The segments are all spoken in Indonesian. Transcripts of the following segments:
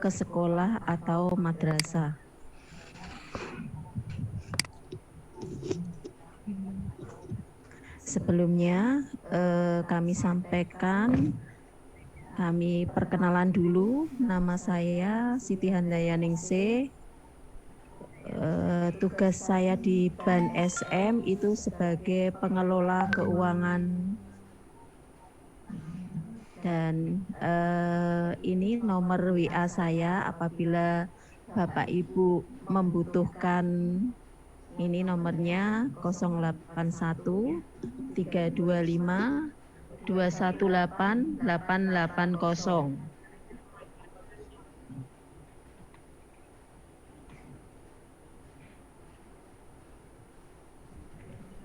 ke sekolah atau madrasah. Sebelumnya kami sampaikan, kami perkenalan dulu. Nama saya Siti Handayani. Tugas saya di BAN SM itu sebagai pengelola keuangan. Dan ini nomor WA saya apabila Bapak Ibu membutuhkan. Ini nomornya 081 325 218 880.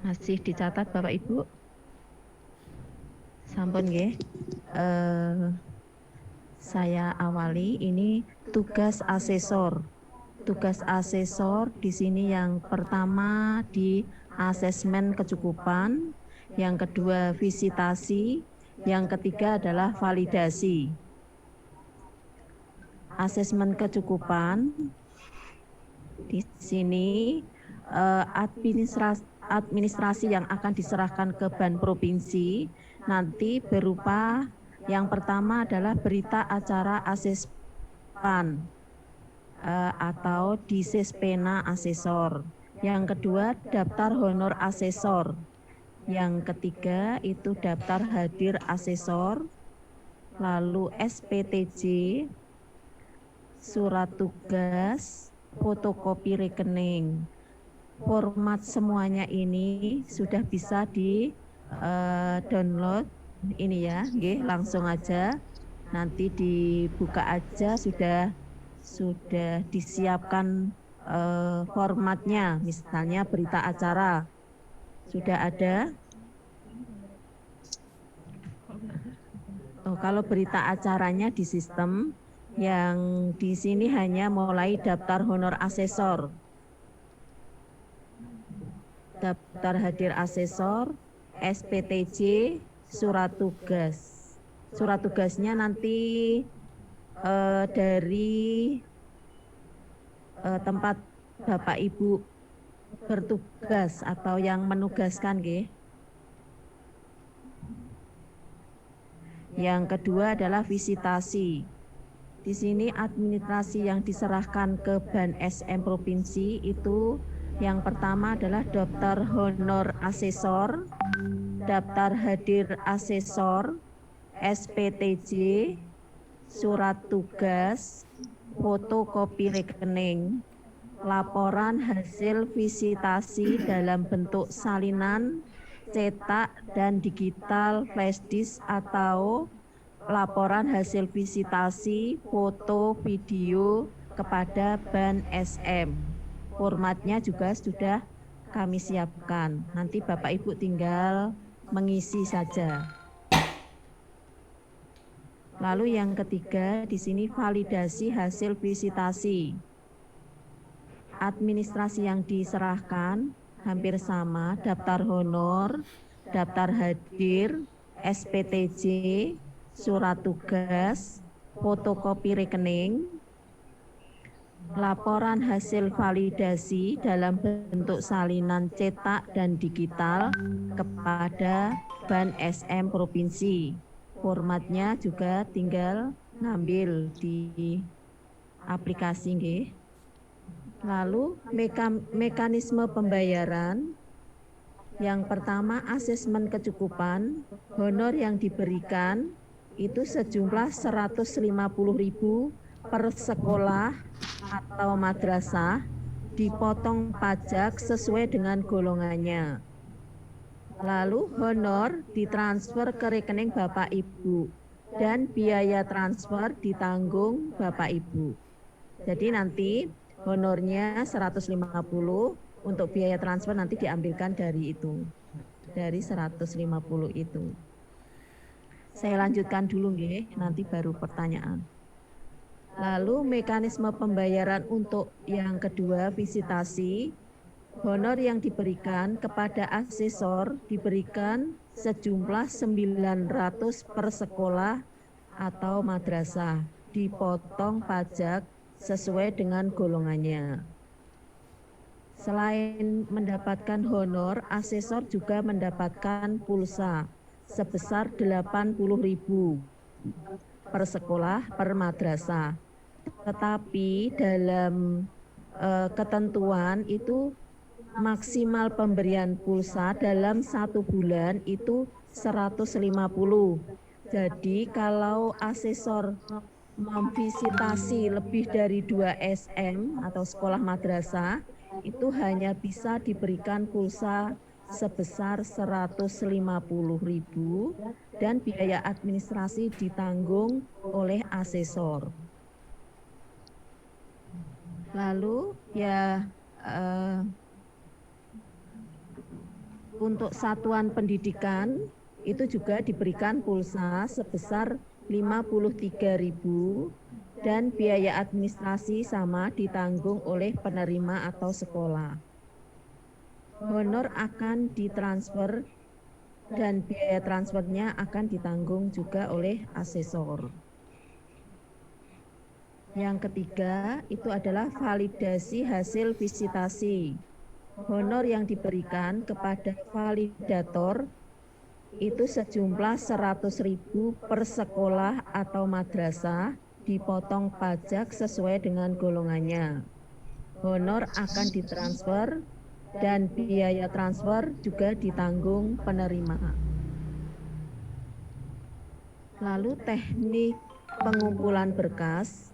Masih dicatat Bapak Ibu? Sampun nggih. Saya awali, ini tugas asesor. Tugas asesor di sini yang pertama di asesmen kecukupan, yang kedua visitasi, yang ketiga adalah validasi. Asesmen kecukupan di sini administrasi yang akan diserahkan ke BAN provinsi nanti berupa yang pertama adalah berita acara asespan atau disespena asesor. Yang kedua daftar honor asesor. Yang ketiga itu daftar hadir asesor. Lalu SPTJ, surat tugas, fotokopi rekening. Format semuanya ini sudah bisa di download ini ya, nggih, langsung aja nanti dibuka aja, sudah disiapkan formatnya, misalnya berita acara sudah ada. Kalau berita acaranya di sistem, yang di sini hanya mulai daftar honor asesor, daftar hadir asesor, SPTJ, surat tugas. Surat tugasnya nanti dari tempat Bapak Ibu bertugas atau yang menugaskan, nggih. Yang kedua adalah visitasi. Di sini administrasi yang diserahkan ke BAN SM provinsi itu yang pertama adalah daftar honor asesor, daftar hadir asesor, SPTJ, surat tugas, fotokopi rekening, laporan hasil visitasi dalam bentuk salinan, cetak dan digital flash disk atau laporan hasil visitasi, foto, video kepada BAN SM. Formatnya juga sudah kami siapkan. Nanti Bapak Ibu tinggal mengisi saja. Lalu yang ketiga di sini validasi hasil visitasi. Administrasi yang diserahkan hampir sama, daftar honor, daftar hadir, SPTJ, surat tugas, fotokopi rekening, laporan hasil validasi dalam bentuk salinan cetak dan digital kepada BAN SM provinsi. Formatnya juga tinggal ngambil di aplikasi, nggih. Lalu mekanisme pembayaran. Yang pertama asesmen kecukupan, honor yang diberikan itu sejumlah 150.000 per sekolah atau madrasah, dipotong pajak sesuai dengan golongannya. Lalu honor ditransfer ke rekening Bapak Ibu dan biaya transfer ditanggung Bapak Ibu. Jadi nanti honornya 150, untuk biaya transfer nanti diambilkan dari itu, dari 150 itu. Saya lanjutkan dulu, nggih, nanti baru pertanyaan. Lalu mekanisme pembayaran untuk yang kedua visitasi, honor yang diberikan kepada asesor diberikan sejumlah 900 per sekolah atau madrasah. dipotong pajak sesuai dengan golongannya. Selain mendapatkan honor, asesor juga mendapatkan pulsa sebesar 80.000 per sekolah per madrasah. Tetapi dalam ketentuan itu maksimal pemberian pulsa dalam 1 bulan itu 150. Jadi kalau asesor memvisitasi lebih dari 2 SM atau sekolah madrasah itu hanya bisa diberikan pulsa sebesar 150.000 dan biaya administrasi ditanggung oleh asesor. Lalu ya untuk satuan pendidikan itu juga diberikan pulsa sebesar 53.000 dan biaya administrasi sama ditanggung oleh penerima atau sekolah. Honor akan ditransfer dan biaya transfernya akan ditanggung juga oleh asesor. Yang ketiga itu adalah validasi hasil visitasi. Honor yang diberikan kepada validator itu sejumlah 100.000 per sekolah atau madrasah dipotong pajak sesuai dengan golongannya. Honor akan ditransfer dan biaya transfer juga ditanggung penerima. Lalu teknik pengumpulan berkas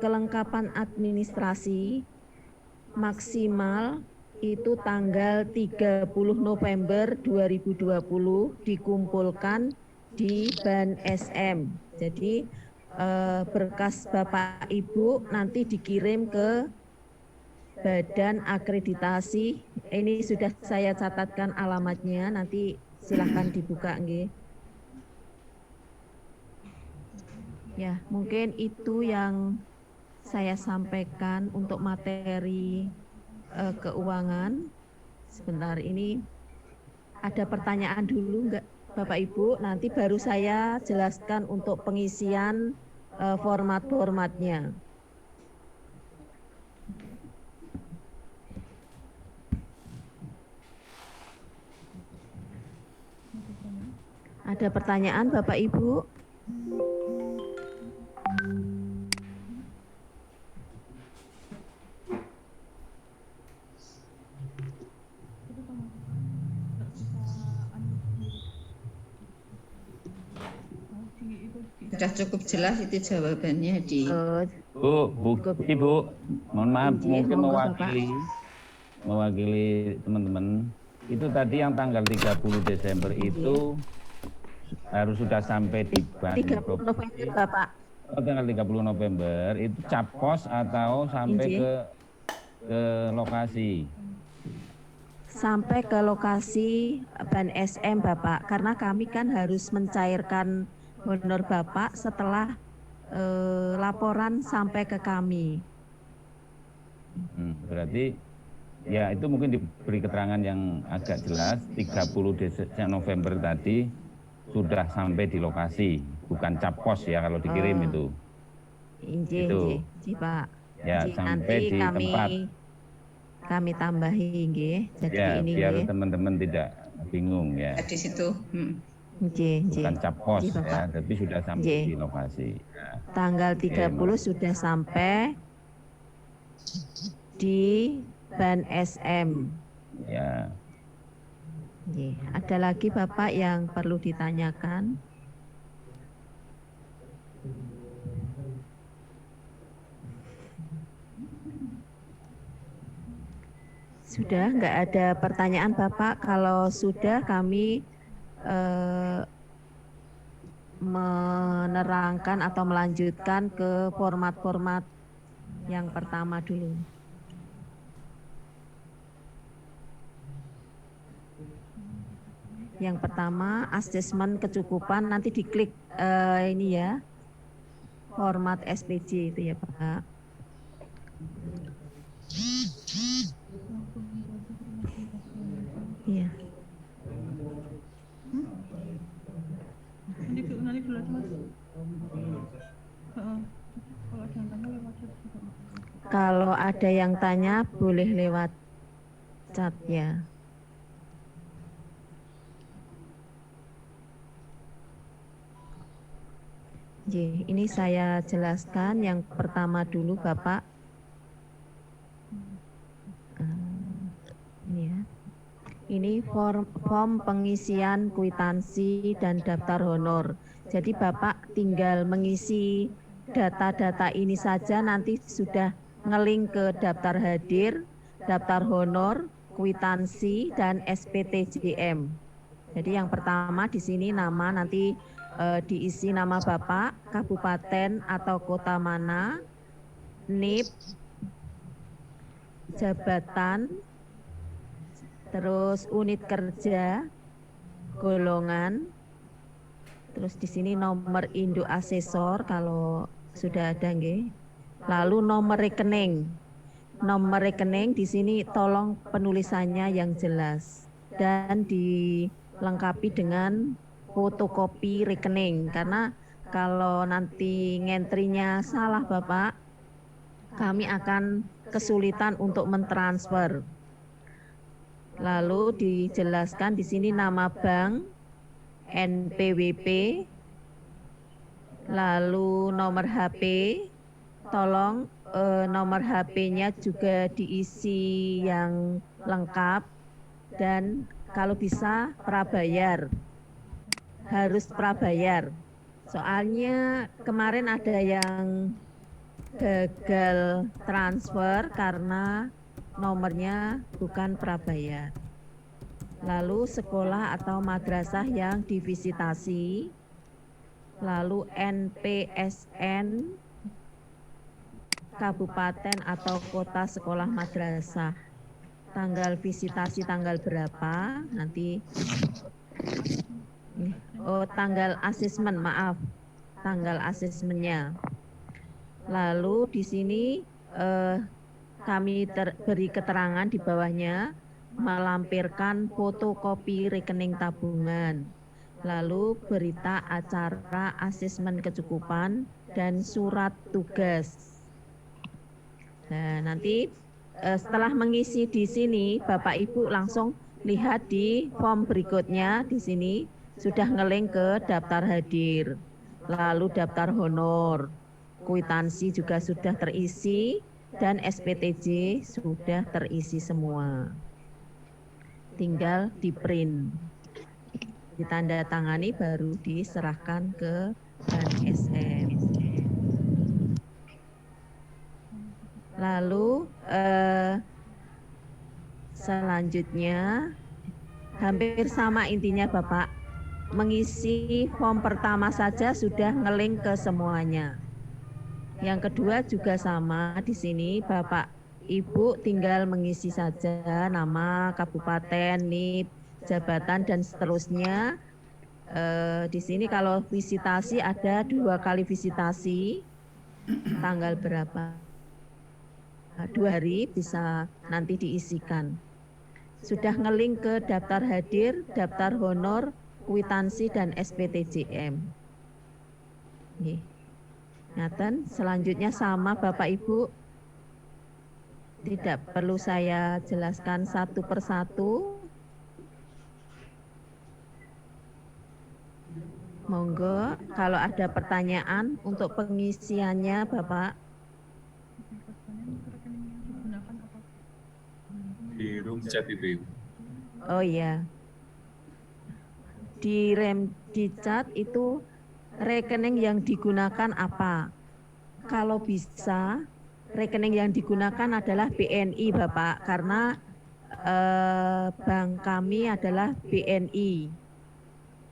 kelengkapan administrasi maksimal itu tanggal 30 November 2020 dikumpulkan di Ban SM. Jadi berkas Bapak Ibu nanti dikirim ke Badan Akreditasi. Ini sudah saya catatkan alamatnya, nanti silahkan dibuka nggih. Ya, mungkin itu yang saya sampaikan untuk materi keuangan. Sebentar, ini ada pertanyaan dulu enggak Bapak Ibu? Nanti baru saya jelaskan untuk pengisian format-formatnya. Ada pertanyaan Bapak Ibu? Sudah cukup jelas itu jawabannya di Ibu, mohon maaf, mungkin mewakili teman-teman. Itu tadi yang tanggal 30 Desember itu harus sudah sampai di Bandung. 30 November Bapak. Oh, tanggal 30 November itu cap pos atau sampai ke lokasi? Sampai ke lokasi Ban SM Bapak, karena kami kan harus mencairkan honor Bapak setelah laporan sampai ke kami. Berarti ya itu mungkin diberi keterangan yang agak jelas. 30 November tadi sudah sampai di lokasi, bukan cap pos ya kalau dikirim itu. Inji, Pak. Ya, sampai di tempat. Kami tambahi nggih. Jadi ya, ini biar teman-teman tidak bingung ya. Di situ. Bukan cap pos ya, tapi sudah sampai di lokasi. Ya. Tanggal 30 sudah sampai di Ban SM. Ya. Ada lagi Bapak yang perlu ditanyakan? Sudah, nggak ada pertanyaan Bapak. Kalau sudah kami menerangkan atau melanjutkan ke format-format yang pertama dulu. Yang pertama, asesmen kecukupan, nanti diklik ini ya, format SPJ itu ya Pak. Iya. Kalau ada yang tanya boleh lewat chat ya. Ini saya jelaskan yang pertama dulu Bapak. Ini ya. Ini form pengisian kwitansi dan daftar honor. Jadi Bapak tinggal mengisi data-data ini saja, nanti sudah ngelink ke daftar hadir, daftar honor, kwitansi, dan SPTJM. Jadi yang pertama di sini nama, nanti diisi nama Bapak, kabupaten atau kota mana, NIP, jabatan, terus unit kerja, golongan, terus di sini nomor induk asesor kalau sudah ada nggih. Lalu nomor rekening. Nomor rekening di sini tolong penulisannya yang jelas dan dilengkapi dengan fotokopi rekening, karena kalau nanti ngentrinya salah Bapak, kami akan kesulitan untuk mentransfer. Lalu dijelaskan di sini nama bank, NPWP, lalu nomor HP, tolong nomor HP-nya juga diisi yang lengkap dan kalau bisa prabayar, harus prabayar. Soalnya kemarin ada yang gagal transfer karena nomornya bukan prabayar. Lalu sekolah atau madrasah yang divisitasi, lalu NPSN, kabupaten atau kota sekolah madrasah. Tanggal visitasi tanggal berapa, nanti tanggal asesmen, maaf, tanggal asesmennya. Lalu di sini kami beri keterangan di bawahnya, melampirkan fotokopi rekening tabungan, lalu berita acara asesmen kecukupan dan surat tugas. Nah, nanti setelah mengisi di sini, Bapak Ibu langsung lihat di form berikutnya di sini sudah ngelink ke daftar hadir, lalu daftar honor, kwitansi juga sudah terisi dan SPTJ sudah terisi semua. Tinggal di print, ditandatangani baru diserahkan ke Bank SM. Lalu selanjutnya hampir sama intinya Bapak, mengisi form pertama saja sudah ngelink ke semuanya. Yang kedua juga sama, di sini Bapak Ibu tinggal mengisi saja nama, kabupaten, NIP, jabatan dan seterusnya. Di sini kalau visitasi ada 2 kali visitasi, tanggal berapa? 2 hari bisa nanti diisikan. Sudah ngelink ke daftar hadir, daftar honor, kwitansi dan SPTJM. Nih. Ngaten, selanjutnya sama Bapak Ibu, tidak perlu saya jelaskan satu persatu. Monggo kalau ada pertanyaan untuk pengisiannya Bapak. Di room chat itu Ibu. Oh iya, di chat itu rekening yang digunakan apa? Kalau bisa rekening yang digunakan adalah BNI Bapak, karena bank kami adalah BNI.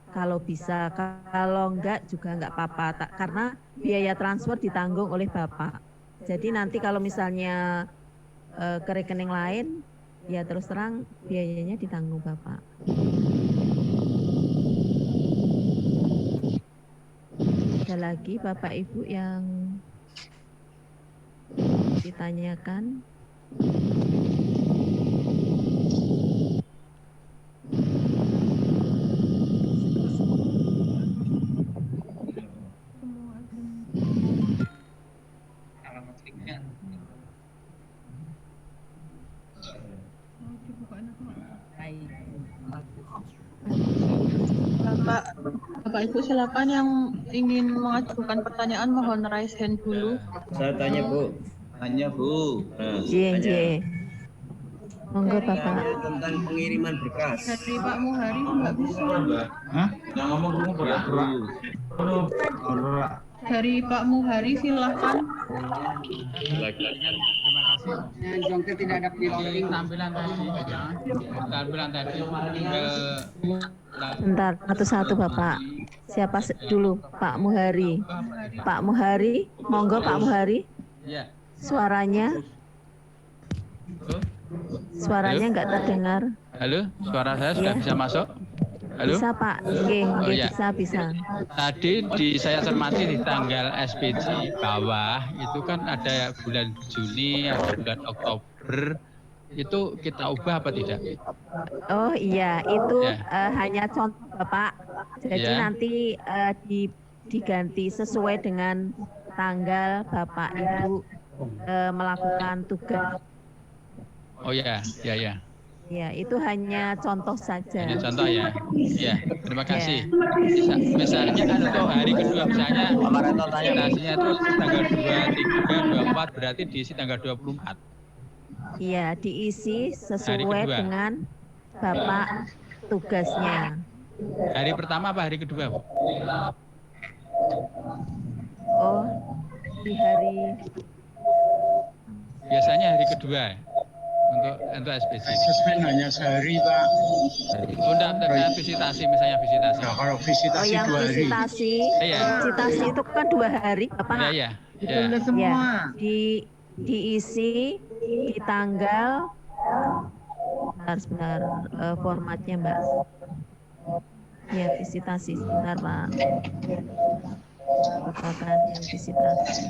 Kalau bisa, kalau enggak juga enggak apa-apa, karena biaya transfer ditanggung oleh Bapak. Jadi nanti kalau misalnya ke rekening lain, ya terus terang biayanya ditanggung Bapak. Ada lagi Bapak Ibu yang ditanyakan? Alamat linknya Bapak Ibu silakan yang ingin mengajukan pertanyaan mohon raise hand dulu. Saya tanya Bu. Tanya Bu. Nah, JNJ. Monggo Bapak. tanya tentang pengiriman berkas. Dari Pak Muhari nggak bisa. Hah? Yang ngomong Dari Pak Muhari silakan. Jongke tidak ada piloting tampilan tadi Bentar, satu-satu Bapak. Siapa dulu? Pak Muhari. Pak Muhari, monggo Pak Muhari. ya. Suaranya nggak terdengar. Halo, suara saya sudah Ya. bisa masuk? Halo? Bisa Pak, nggih, Oh, nggih, ya. bisa. Tadi saya cermati di tanggal SPJ bawah itu kan ada bulan Juni, ada bulan Oktober. Itu kita ubah apa tidak? Oh iya, itu Ya. hanya contoh Bapak. Jadi Ya. nanti diganti sesuai dengan tanggal Bapak Ibu melakukan tugas. Oh ya, ya. Ya, itu hanya contoh saja. Ini contoh ya. Ya, terima kasih. Misalnya kan untuk hari kedua misalnya presentasinya itu tanggal 23, 24 berarti diisi tanggal 24. Iya, diisi Hari sesuai kedua. dengan Bapak tugasnya. Hari pertama apa hari kedua, Bu? Oh, di hari Biasanya hari kedua untuk SPC. Asesmen hanya sehari, Pak. Oh, enggak, visitasi misalnya visitasi. Nah, kalau Oh, visitasi yang 2 hari. visitasi, Iya. visitasi itu kan 2 hari, Bapak. Ya. Ya, diisi di tanggal sebentar formatnya Mbak. Ya, visitasi sebentar Pak. Bukakan yang visitasi.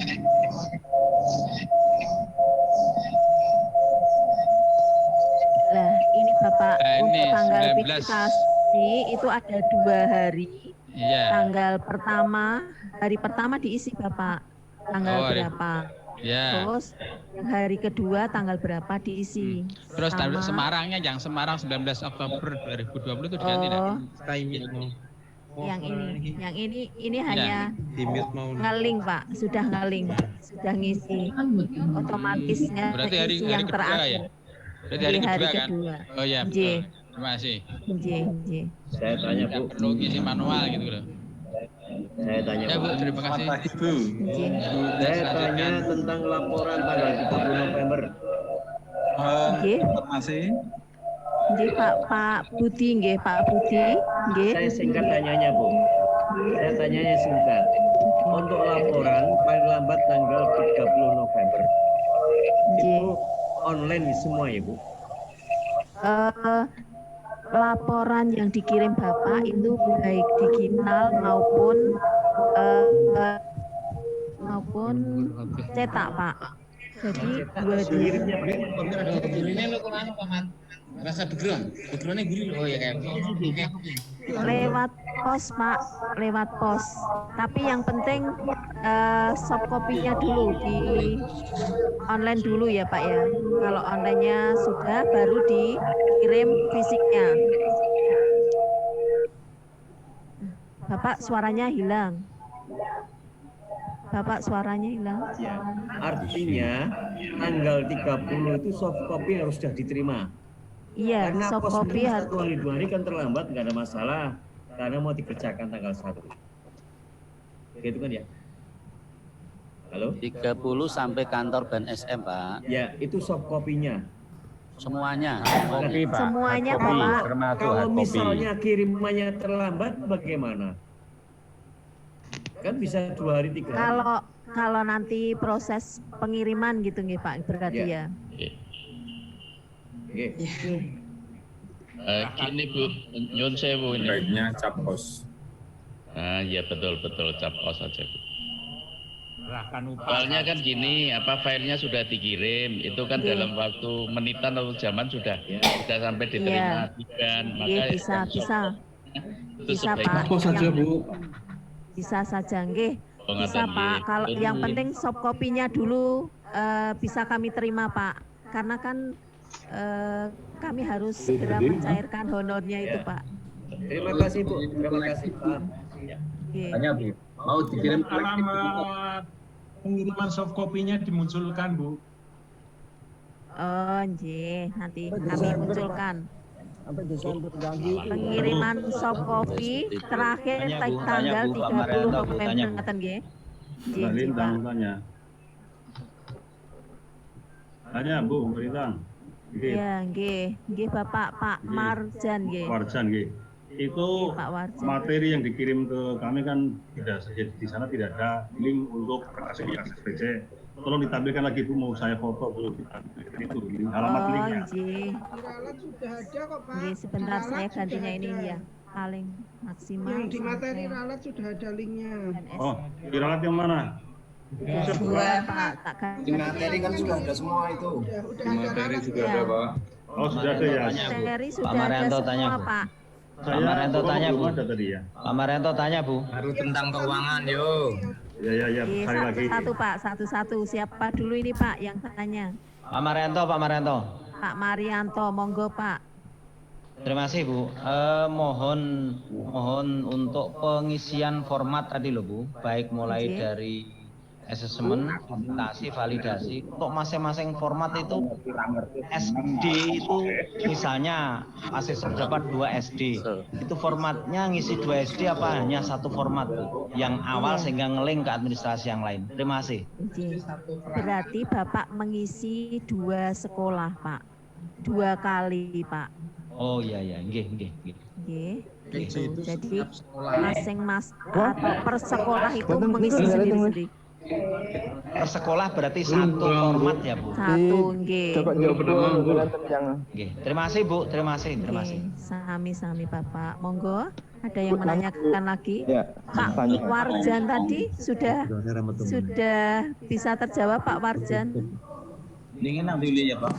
Lah, ini Bapak Nah, ini untuk tanggal 19. visitasi itu ada 2 hari. Iya. Tanggal hari pertama diisi Bapak. Tanggal Oh, hari- berapa? Ya. Terus hari kedua tanggal berapa diisi? Terus Sama- Semarangnya yang Semarang 19 Oktober 2020 itu diganti enggak? yang ini Ya. hanya ngeling Pak, sudah ngeling, sudah ngisi otomatisnya Berarti hari isi yang kedua terakhir. ya? Berarti hari Iya, kedua kan? kedua. Oh iya, J. betul. Terima kasih. J. Saya tanya Nggak Bu. perlu ngisi manual gitu loh. Saya tanya Ya Bu, Bu. terima kasih. Ibu. J. Saya tanya tentang laporan tanggal 30 November. Nggih. Informasi. Nggih Pak Budi, nggih Pak Budi, nggih. Saya singkat tanyanya Bu. Saya tanyanya singkat. Untuk laporan paling lambat tanggal 30 November. Nggih. Itu online semua ya Bu? Laporan yang dikirim Bapak itu baik digital maupun cetak Pak. Jadi Kirimnya Rasa backgroundnya gurih. Oh ya kayak. lewat pos Pak, lewat pos. Tapi yang penting soft copy-nya dulu di online dulu ya Pak ya. Kalau online-nya sudah baru dikirim fisiknya. Bapak suaranya hilang. Bapak suaranya hilang. Ya, artinya tanggal 30 itu soft copy harus sudah diterima. Iya, Karena soft pos copy harus. 1 hari 2 hari kan terlambat, nggak ada masalah. Karena mau dikerjakan tanggal 1. Gitu kan ya? Halo? 30 sampai kantor BNSM, Pak. Ya, itu soft copy-nya. Semuanya. Kopi, Pak. Semuanya, Hard copy, Bapak. termasuk Kalau hard copy. misalnya kirimannya terlambat, bagaimana? Kan bisa 2 hari 3 hari. Kalau nanti proses pengiriman gitu nih Pak, berarti Ya. ya. Oke. Gini Bu, nyun sewu ini. Baiknya cap pos. Nah, ya betul cap pos aja Bu. Soalnya kan gini, filenya sudah dikirim, itu kan Iya. dalam waktu menitan atau zaman sudah sampai Iya. diterima kan, Iya, bisa. itu Bisa sebaiknya Pak. Bisa saja nggih. Oh, Bisa ngaten, Pak. nggih. Kalau yang Terus, penting soft copy-nya dulu bisa kami terima Pak. Karena kan kami harus segera mencairkan honornya itu, Pak. Terima kasih Bu, terima kasih Pak. Ya. Oke. Tanya Bu, mau dikirim Alamat pengiriman soft copy-nya dimunculkan, Bu. Oh, nggih, nanti kami munculkan. Pengiriman soft copy terakhir tanggal 30 November ngaten nggih. Nggih, Pak. Tanya Bu, Bintang. Iya, nggih. Nggih Bapak Pak Marjan nggih. Warjan, nggih. Itu Pak Warjan. materi yang dikirim ke kami kan di sana tidak ada link untuk SPC. Tolong ditampilkan lagi Bu, mau saya foto dulu. Itu alamat Oh, linknya. nggih. Nggih, sebentar saya gantinya ini ya. Paling maksimal. Yang di materi ralat sudah ada linknya. Oh, di ralat yang mana? Dua, Pak. Tak ganti. Di materi kan sudah ada semua itu. Udah Di materi sudah ada Pak. Oh, sudah ada ya. Materi sudah Pak ada Marianto tanya, semua, Bu. Pak. Saya Marianto tanya, Bu. belum ada tadi ya. Pak Marianto tanya Bu. Baru tentang keuangan, yo. Ya, Nggih, sekali lagi. satu-satu Pak, satu-satu. Siapa dulu ini Pak yang tanya? Pak Marianto, Pak Marianto. Pak Marianto, monggo Pak. Terima kasih Bu. Mohon untuk pengisian format tadi loh Bu, baik mulai Oke. dari asesmen, dokumentasi, validasi. Untuk masing-masing format itu SD itu misalnya asesor dapat 2 SD. Itu formatnya ngisi 2 SD apa hanya satu format Bu? Yang awal sehingga ngelink ke administrasi yang lain. Terima kasih. Oke. Berarti Bapak mengisi 2 sekolah Pak. 2 kali Pak. Oh iya iya, nggih. Nggih. Gitu. Jadi atau per sekolah itu mengisi sendiri-sendiri. Per sekolah berarti satu format ya Bu. Satu, nggih. Nggih. Terima kasih Bu, terima kasih. Oke, sami-sami Bapak. Monggo, ada yang menanyakan lagi? Ya, Pak Warjan tadi sudah bisa terjawab Pak Warjan? Ingin ambil ya Pak.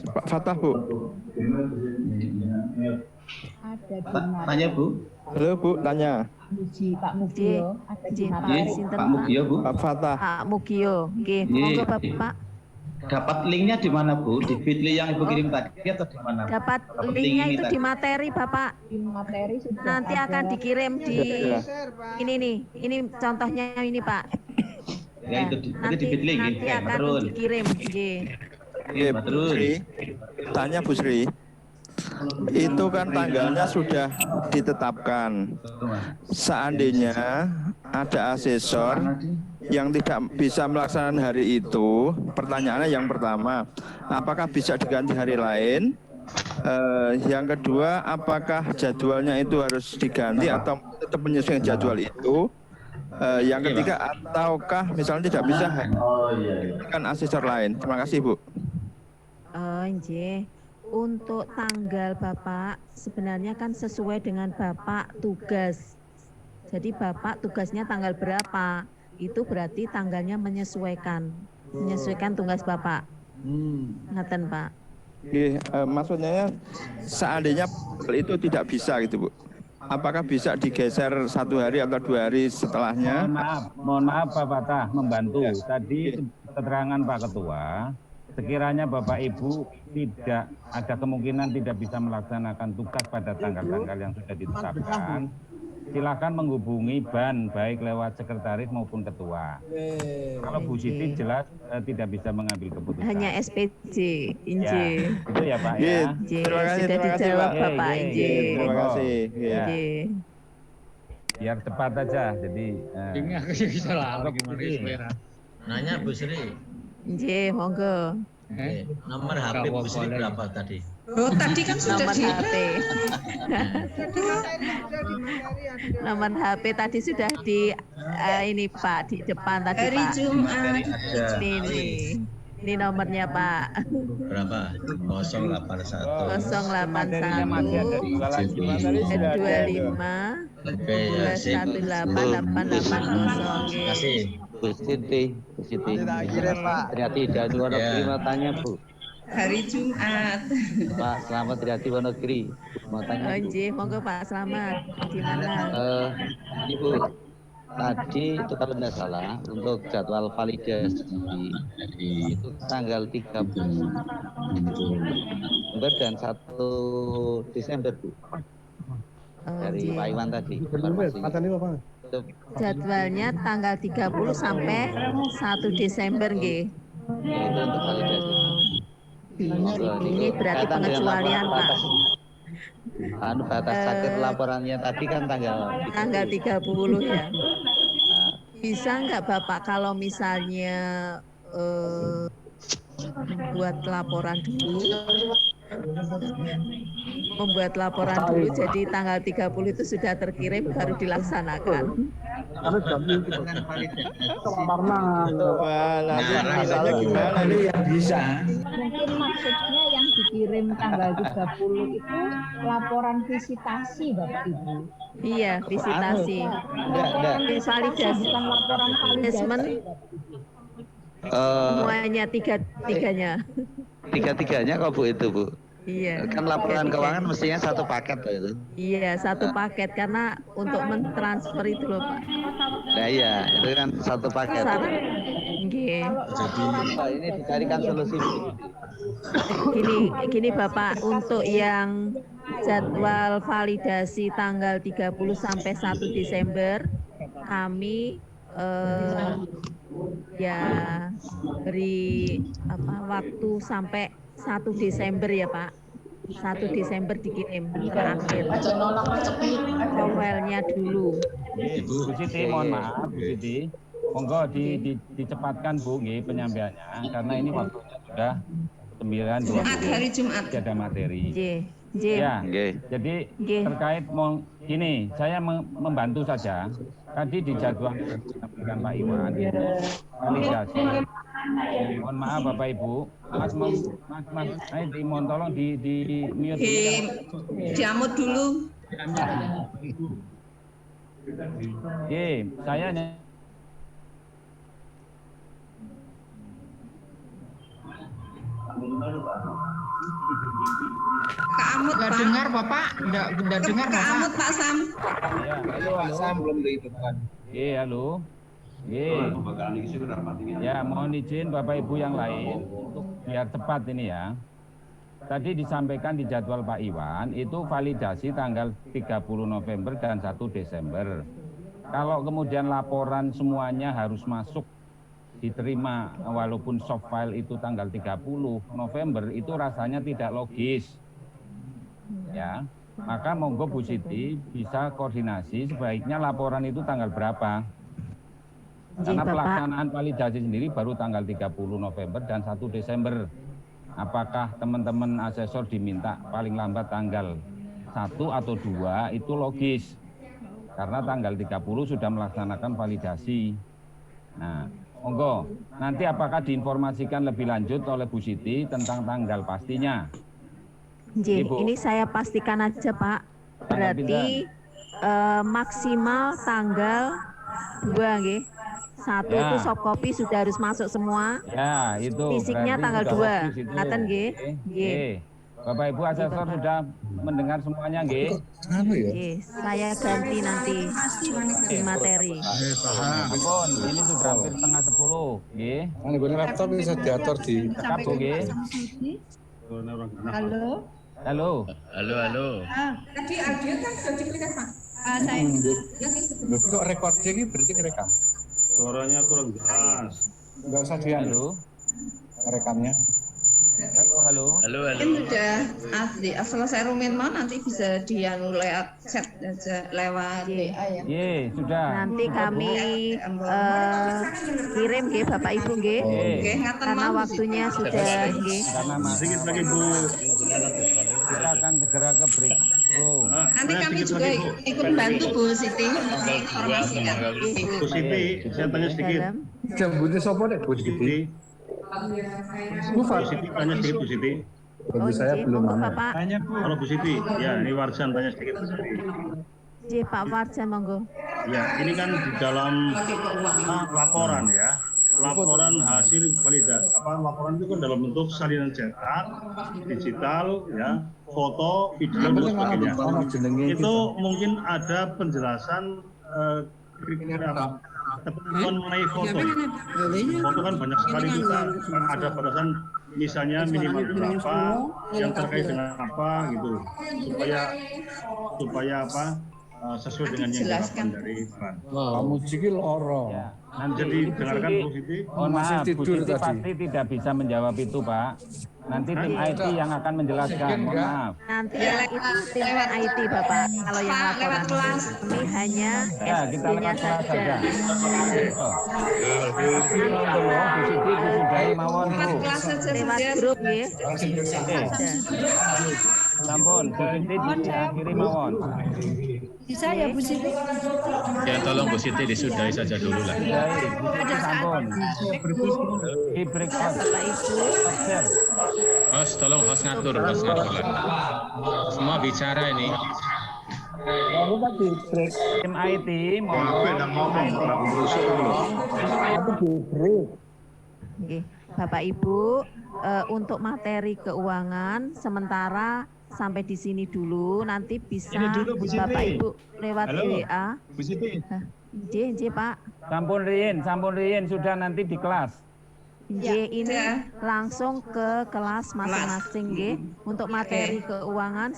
Pak Fatah Bu. Tanya Bu. Halo Bu, tanya. Pak Mugio, Pak Sinten Pak Mugio Bu. Pak Fatah. Pak Mugio, nggih. Monggo Bapak. Dapat linknya di mana Bu? Di Bitly yang Ibu kirim tadi atau di mana? Dapat linknya itu di materi Bapak. Di materi sudah. Nanti akan dikirim di ini nih. Ini contohnya ini Pak. Ya itu di Bitly nanti akan dikirim. Nggih. Bu Sri, tanya Bu Sri, itu kan tanggalnya sudah ditetapkan. Seandainya ada asesor yang tidak bisa melaksanakan hari itu, pertanyaannya yang pertama, apakah bisa diganti hari lain? Yang kedua, apakah jadwalnya itu harus diganti atau tetap menyesuaikan jadwal itu? Yang ketiga, ataukah misalnya tidak bisa kan asesor lain? Terima kasih Bu. Oh, nggih. Untuk tanggal Bapak sebenarnya kan sesuai dengan Bapak tugas. Jadi Bapak tugasnya tanggal berapa? Itu berarti tanggalnya menyesuaikan tugas Bapak. Ngaten Pak. Maksudnya seandainya itu tidak bisa gitu Bu. Apakah bisa digeser 1 hari atau 2 hari setelahnya? Mohon maaf Pak Fatah membantu. Tadi keterangan Pak Ketua, sekiranya Bapak Ibu tidak ada kemungkinan tidak bisa melaksanakan tugas pada tanggal-tanggal yang sudah ditetapkan, silakan menghubungi BAN baik lewat sekretaris maupun ketua. Kalau Bu Siti jelas tidak bisa mengambil keputusan. Hanya SPJ, Ya, itu ya Pak ya. Terima kasih, sudah dijawab Pak. Bapak. Terima kasih. Ya. Biar cepat aja. Jadi Ini aku bisa lah gimana. Nanya Bu Sri, Monggo. nomor HP Bu Sri berapa tadi? Oh, tadi kan sudah Nomor di HP. Nomor HP tadi sudah di ini Pak, di depan tadi hari Pak. Jumat. Ini nomornya Pak. Berapa? 081. 081 Oke, ya, sip. 2188880. Terima kasih. Bu Siti. Triati dari Wonogiri mau tanya Bu. Hari Jumat. Pak Selamat Triati Wonogiri mau tanya Bu. Monggo Pak Selamat. Gimana? Ibu, tadi itu kalau tidak salah untuk jadwal validasi itu tanggal 30 November dan 1 Desember Bu. Dari Pak Iwan tadi. Jadwalnya tanggal 30 sampai 1 Desember nggih. Itu untuk validasi. Ini berarti pengecualian Pak. Batas akhir laporannya tadi kan tanggal 30 ya. Bisa nggak Bapak kalau misalnya membuat laporan dulu, jadi tanggal 30 itu sudah terkirim baru dilaksanakan. Gimana nih yang bisa? Mungkin maksudnya yang dikirim tanggal 30 itu laporan visitasi Bapak Ibu. Iya, visitasi. Validasi. Bukan laporan validasi. Semuanya tiga-tiganya kok Bu itu Bu. Iya. Kan laporan keuangan mestinya satu paket loh itu. Iya, satu paket karena untuk mentransfer itu loh Pak. Nah iya, itu kan satu paket. Nggih. Jadi ini dicarikan solusi. Gini Bapak, untuk yang jadwal validasi tanggal 30 sampai 1 Desember kami ya beri waktu sampai 1 Desember ya Pak. 1 Desember dikirim ke akhir. Filenya dulu. Bu Siti, mohon maaf Bu Siti. Monggo dicepatkan Bu nggih penyampaiannya karena ini waktunya sudah 9:20. Hari Jumat. Tidak ada materi. Ya, jadi terkait ini saya membantu saja. Tadi dijadwalkan dengan Pak Iwan validasi. Mohon maaf Bapak Ibu, Mas, mohon tolong di mute dulu. Diamut dulu. Saya Keamut Pak. Dengar Bapak, enggak dengar Bapak. Keamut Pak Sam. Ya, halo Pak Sam belum dihitungkan. Halo. Ya, mohon izin Bapak Ibu yang lain untuk biar cepat ini ya. Tadi disampaikan di jadwal Pak Iwan itu validasi tanggal 30 November dan 1 Desember. Kalau kemudian laporan semuanya harus masuk diterima walaupun soft file itu tanggal 30 November itu rasanya tidak logis. Ya, maka monggo Bu Siti bisa koordinasi sebaiknya laporan itu tanggal berapa? Karena pelaksanaan validasi sendiri baru tanggal 30 November dan 1 Desember. Apakah teman-teman asesor diminta paling lambat tanggal 1 atau 2 itu logis. Karena tanggal 30 sudah melaksanakan validasi. Nah, monggo, nanti apakah diinformasikan lebih lanjut oleh Bu Siti tentang tanggal pastinya? Ini saya pastikan aja Pak. Berarti maksimal tanggal 2 nggih. 1 itu soft copy sudah harus masuk semua. Ya, itu. Fisiknya tanggal 2. Ngaten nggih. Nggih. Bapak Ibu asesor sudah mendengar semuanya nggih? Saya ganti nanti di materi. Ampun, ini sudah hampir setengah 10, nggih. Ini laptop bisa diatur di Bu nggih. Halo. Halo. Tadi audio kan sudah diklik Pak. Kok recording ini berarti ngerekam? Suaranya kurang jelas. Enggak usah dianu. Rekamnya. Halo. Mungkin sudah selesai rumit mau nanti bisa dianu lewat chat aja lewat WA ya. Sudah. Nanti kami kirim nggih Bapak Ibu nggih. Karena waktunya sudah nggih. Sedikit lagi Bu. Kita akan segera ke break. Nanti kami juga ikut bantu Bu Siti informasikan. Bu Siti, saya tanya sedikit. Jambutnya sopo nek Bu Siti? Bu Siti tanya sedikit Bu Siti. Bagi saya belum Bapak. Tanya Bu. Kalau Bu Siti, ya ini Warsan tanya sedikit Bu Siti. Pak Warjan monggo. Ya, ini kan di dalam laporan ya. Laporan hasil validasi laporan itu kan dalam bentuk salinan cetak, digital ya, foto, video dan sebagainya. Itu mungkin ada penjelasan ketentuan mengenai foto. Foto kan banyak sekali kita ada batasan misalnya minimal berapa, yang terkait dengan apa gitu, supaya apa sesuai dengan yang diharapkan dari peran. Kamu jiki loro. Nanti dengarkan Bu Siti. Mohon maaf, Bu Siti pasti tidak bisa menjawab itu, Pak. Nanti tim IT yang akan menjelaskan. Mohon maaf. Nanti itu tim IT Bapak. Kalau yang laporan kami hanya Kita SD-nya lewat kelas saja. saja. Bu Siti disudahi mawon, Bu. Lewat grup ya. Sampun, Bu Siti diakhiri mawon. Bisa ya Bu Siti? Ya tolong Bu Siti disudahi saja dulu lah. Ada sampun. Di breakfast. Absen. Host, tolong host ngatur lah. Semua bicara ini. Tim IT mohon Bapak Ibu, untuk materi keuangan sementara sampai di sini dulu. Nanti bisa Bapak Ibu lewat WA. Bu Siti. Nggih, Pak. Sampun Rien sudah nanti di kelas. Ini langsung ke kelas masing-masing nggih. Untuk materi keuangan